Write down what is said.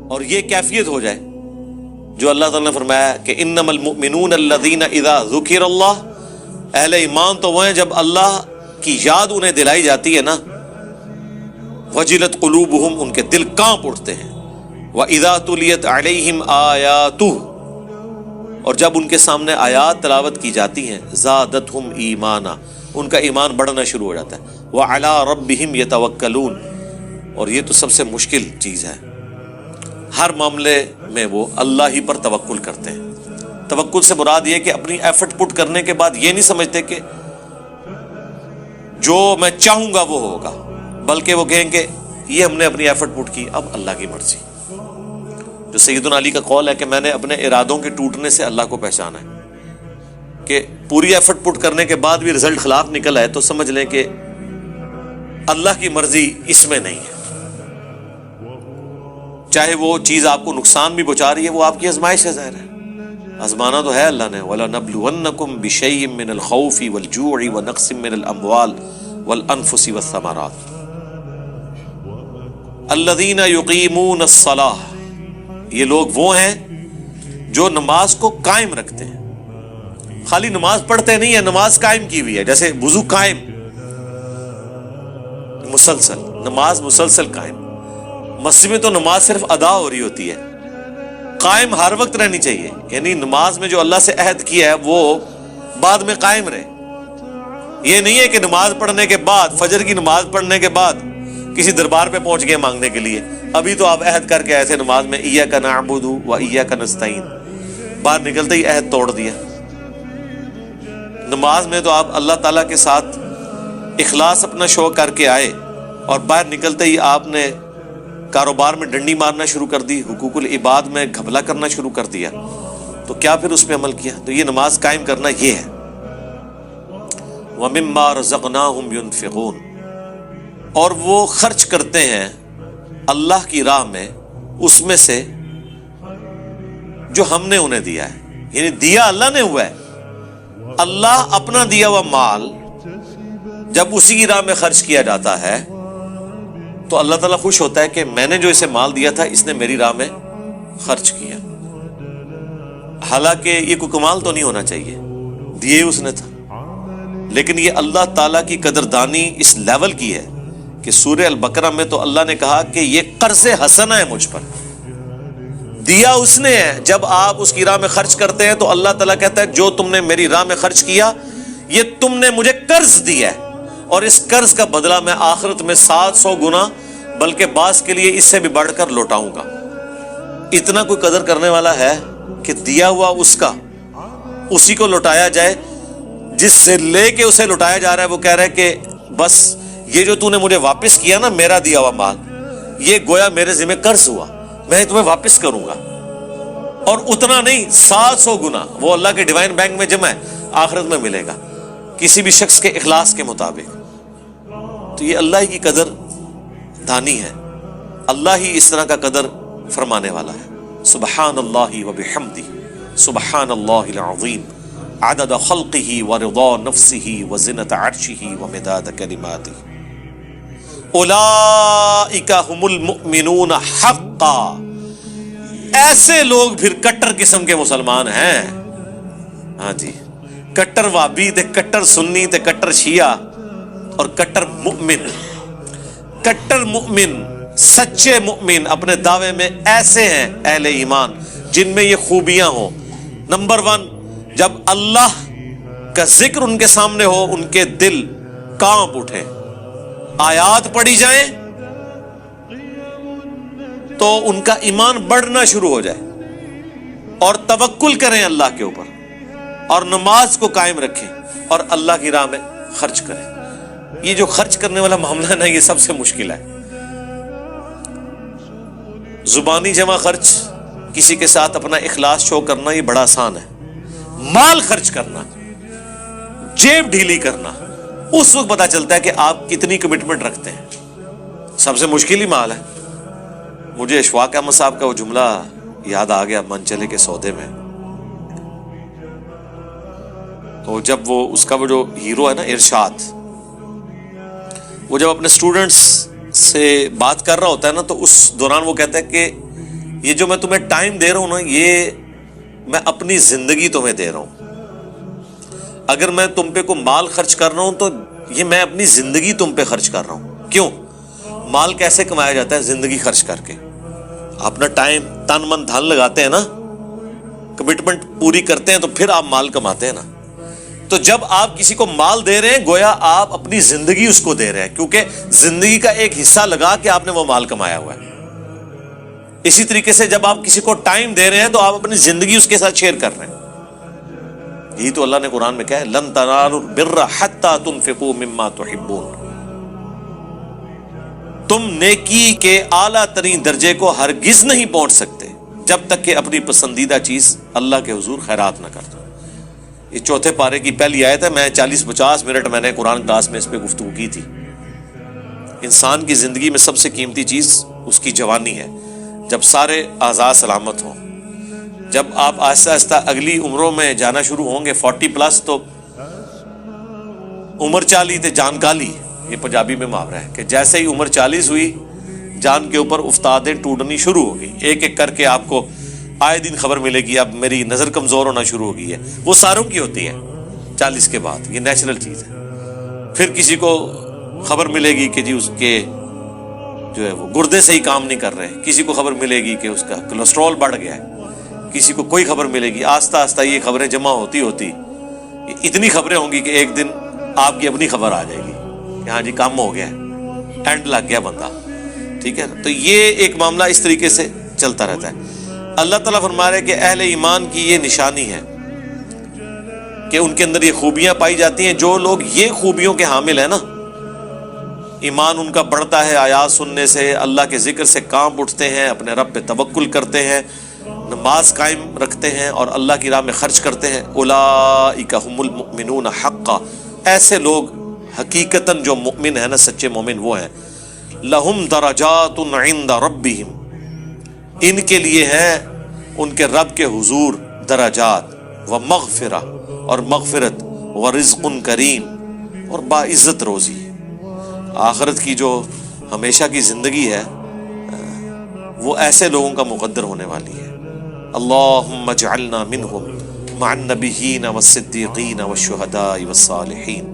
اور یہ کیفیت ہو جائے جو اللہ تعالیٰ نے فرمایا کہ انما المؤمنون الذین اذا ذکر اللہ، اہل ایمان تو وہ ہیں جب اللہ کی یاد انہیں دلائی جاتی ہے نا، وجلت قلوبہم، ان کے دل کانپ اٹھتے ہیں، وَإِذَا تُلِيَتْ عَلَيْهِمْ آیَاتُهُ، اور جب ان کے سامنے آیات تلاوت کی جاتی ہیں، زادتہم ایمانا، ان کا ایمان بڑھنا شروع ہو جاتا ہے، وَعَلَىٰ رَبِّهِمْ يَتَوَكَّلُونَ، اور یہ تو سب سے مشکل چیز ہے، ہر معاملے میں وہ اللہ ہی پر توکل کرتے ہیں۔ توکل سے مراد یہ کہ اپنی ایفرٹ پٹ کرنے کے بعد یہ نہیں سمجھتے کہ جو میں چاہوں گا وہ ہوگا، بلکہ وہ کہیں کہ یہ ہم نے اپنی ایفرٹ پٹ کی، اب اللہ کی مرضی۔ جو سیدنا علی کا قول ہے کہ میں نے اپنے ارادوں کے ٹوٹنے سے اللہ کو پہچانا ہے، کہ پوری ایفرٹ پٹ کرنے کے بعد بھی رزلٹ خلاف نکل آئے تو سمجھ لیں کہ اللہ کی مرضی اس میں نہیں ہے، چاہے وہ چیز آپ کو نقصان بھی پہنچا رہی ہے، وہ آپ کی آزمائش ہے، ظاہر ہے، آزمانا تو ہے اللہ نے۔ وَلَنَبْلُوَنَّكُمْ بِشَيْءٍ مِّنَ الْخَوْفِ وَالْجُوعِ وَنَقْصٍ مِّنَ الْأَمْوَالِ وَالْأَنفُسِ وَالثَّمَرَاتِ الَّذِينَ يُقِيمُونَ الصَّلَاةَ، یہ لوگ وہ ہیں جو نماز کو قائم رکھتے ہیں، خالی نماز پڑھتے نہیں ہیں، نماز قائم کی ہوئی ہے، جیسے وضو قائم، مسلسل نماز مسلسل قائم۔ مسجد میں تو نماز صرف ادا ہو رہی ہوتی ہے، قائم ہر وقت رہنی چاہیے، یعنی نماز میں جو اللہ سے عہد کیا ہے وہ بعد میں قائم رہے۔ یہ نہیں ہے کہ نماز پڑھنے کے بعد، فجر کی نماز پڑھنے کے بعد کسی دربار پہ پہنچ گئے مانگنے کے لیے، ابھی تو آپ عہد کر کے آئے تھے نماز میں ایاک نعبد و ایاک نستعین، باہر نکلتے ہی عہد توڑ دیا۔ نماز میں تو آپ اللہ تعالیٰ کے ساتھ اخلاص اپنا شو کر کے آئے، اور باہر نکلتے ہی آپ نے کاروبار میں ڈنڈی مارنا شروع کر دی، حقوق العباد میں گھپلا کرنا شروع کر دیا، تو کیا پھر اس پہ عمل کیا؟ تو یہ نماز قائم کرنا یہ ہے۔ وَمِمَّا رَزَقْنَاهُمْ يُنْفِقُونَ، اور وہ خرچ کرتے ہیں اللہ کی راہ میں اس میں سے جو ہم نے انہیں دیا ہے، یعنی دیا اللہ نے ہوا ہے۔ اللہ اپنا دیا ہوا مال جب اسی کی راہ میں خرچ کیا جاتا ہے تو اللہ تعالیٰ خوش ہوتا ہے کہ میں نے جو اسے مال دیا تھا اس نے میری راہ میں خرچ کیا، حالانکہ یہ کوئی کمال تو نہیں ہونا چاہیے، دیے اس نے تھا، لیکن یہ اللہ تعالیٰ کی قدردانی اس لیول کی ہے کہ سورہ البقرہ میں تو اللہ نے کہا کہ یہ قرض حسنہ ہے مجھ پر، دیا اس نے ہے۔ جب آپ اس کی راہ میں خرچ کرتے ہیں تو اللہ تعالیٰ کہتا ہے جو تم نے میری راہ میں خرچ کیا یہ تم نے مجھے قرض دیا ہے، اور اس قرض کا بدلہ میں آخرت میں 700 گنا، بلکہ بعض کے لیے اس سے بھی بڑھ کر لوٹاؤں گا۔ اتنا کوئی قدر کرنے والا ہے کہ دیا ہوا اس کا اسی کو لوٹایا جائے، جس سے لے کے اسے لوٹایا جا رہا ہے وہ کہہ رہا ہے کہ بس یہ جو تو نے مجھے واپس کیا نا، میرا دیا ہوا مال، یہ گویا میرے ذمہ قرض ہوا، میں تمہیں واپس کروں گا، اور اتنا نہیں 700 گنا وہ اللہ کے ڈیوائن بینک میں جمع ہے، آخرت میں ملے گا کسی بھی شخص کے اخلاص کے مطابق۔ تو یہ اللہ ہی کی قدر دانی ہے، اللہ ہی اس طرح کا قدر فرمانے والا ہے۔ سبحان اللہ و بحمدہ، سبحان اللہ العظیم، عدد خلقہ ورضا نفسہ وزنۃ عرشہ ومداد کلماتہ، اولئک ہم المؤمنون حقا، ایسے لوگ پھر کٹر قسم کے مسلمان ہیں۔ ہاں جی، کٹر وابی تے کٹر سنی تے کٹر شیعہ اور کٹر مؤمن۔ کٹر مؤمن، سچے مؤمن اپنے دعوے میں ایسے ہیں اہل ایمان جن میں یہ خوبیاں ہوں۔ نمبر 1، جب اللہ کا ذکر ان کے سامنے ہو ان کے دل کانپ اٹھے، آیات پڑھی جائیں تو ان کا ایمان بڑھنا شروع ہو جائے، اور توکل کریں اللہ کے اوپر، اور نماز کو قائم رکھیں، اور اللہ کی راہ میں خرچ کریں۔ یہ جو خرچ کرنے والا معاملہ ہے نا، یہ سب سے مشکل ہے۔ زبانی جمع خرچ، کسی کے ساتھ اپنا اخلاص شو کرنا، یہ بڑا آسان ہے۔ مال خرچ کرنا، جیب ڈھیلی کرنا، اس وقت پتا چلتا ہے کہ آپ کتنی کمٹمنٹ رکھتے ہیں۔ سب سے مشکل ہی مال ہے۔ مجھے اشفاق احمد صاحب کا وہ جملہ یاد آ گیا منچلے کے سودے میں، تو جب وہ اس کا وہ جو ہیرو ہے نا ارشاد، وہ جب اپنے اسٹوڈنٹس سے بات کر رہا ہوتا ہے نا، تو اس دوران وہ کہتا ہے کہ یہ جو میں تمہیں ٹائم دے رہا ہوں نا، یہ میں اپنی زندگی تمہیں دے رہا ہوں۔ اگر میں تم پہ کوئی مال خرچ کر رہا ہوں تو یہ میں اپنی زندگی تم پہ خرچ کر رہا ہوں۔ کیوں؟ مال کیسے کمایا جاتا ہے؟ زندگی خرچ کر کے۔ اپنا ٹائم، تن من دھن لگاتے ہیں نا، کمٹمنٹ پوری کرتے ہیں تو پھر آپ مال کماتے ہیں نا۔ تو جب آپ کسی کو مال دے رہے ہیں گویا آپ اپنی زندگی اس کو دے رہے ہیں، کیونکہ زندگی کا ایک حصہ لگا کے آپ نے وہ مال کمایا ہوا ہے۔ اسی طریقے سے جب آپ کسی کو ٹائم دے رہے ہیں تو آپ اپنی زندگی اس کے ساتھ شیئر کر رہے ہیں۔ یہی تو اللہ نے قرآن میں کہا ہے لن تنالوا البر حتی تنفقوا مما تحبون، تم نیکی کے اعلیٰ ترین درجے کو ہرگز نہیں پہنچ سکتے جب تک کہ اپنی پسندیدہ چیز اللہ کے حضور خیرات نہ کر دو۔ یہ چوتھے پارے کی پہلی آیت ہے۔ میں 40-50 منٹ میں نے قرآن کلاس میں اس پہ گفتگو کی تھی۔ انسان کی زندگی میں سب سے قیمتی چیز اس کی جوانی ہے، جب سارے اعضاء سلامت ہوں۔ جب آپ آہستہ آہستہ اگلی عمروں میں جانا شروع ہوں گے 40+ تو عمر 40 تے جان کالی، یہ پنجابی میں محاورہ ہے کہ جیسے ہی عمر 40 ہوئی جان کے اوپر افتادیں ٹوٹنی شروع ہو گئی۔ ایک ایک کر کے آپ کو آئے دن خبر ملے گی اب میری نظر کمزور ہونا شروع ہو گئی ہے۔ وہ ساروں کی ہوتی ہے 40 کے بعد، یہ نیچرل چیز ہے۔ پھر کسی کو خبر ملے گی کہ جی اس کے جو ہے وہ گردے صحیح کام نہیں کر رہے، کسی کو خبر ملے گی کہ اس کا کولیسٹرول بڑھ گیا ہے، کسی کو کوئی خبر ملے گی۔ آہستہ آہستہ یہ خبریں جمع ہوتی اتنی خبریں ہوں گی کہ ایک دن آپ کی اپنی خبر آ جائے گی کہ ہاں جی کام ہو گیا ہے، اینڈ لگ گیا بندہ، ٹھیک ہے نا۔ تو یہ ایک معاملہ اس طریقے سے چلتا رہتا ہے۔ اللہ تعالیٰ فرما رہے کہ اہل ایمان کی یہ نشانی ہے کہ ان کے اندر یہ خوبیاں پائی جاتی ہیں۔ جو لوگ یہ خوبیوں کے حامل ہیں نا، ایمان ان کا بڑھتا ہے آیات سننے سے، اللہ کے ذکر سے کانپ اٹھتے ہیں، اپنے رب پہ توکل کرتے ہیں، نماز قائم رکھتے ہیں اور اللہ کی راہ میں خرچ کرتے ہیں۔ اولئک هم المؤمنون حقا، ایسے لوگ حقیقتاً جو مؤمن ہیں نا، سچے مومن وہ ہیں۔ لہم درجات عند ربہم، ان کے لیے ہیں ان کے رب کے حضور درجات، و مغفرہ اور مغفرت، و رزق کریم اور باعزت روزی۔ آخرت کی جو ہمیشہ کی زندگی ہے وہ ایسے لوگوں کا مقدر ہونے والی ہے۔ اللہم اجعلنا منہم مع النبیین والصدیقین والشہداء والصالحین۔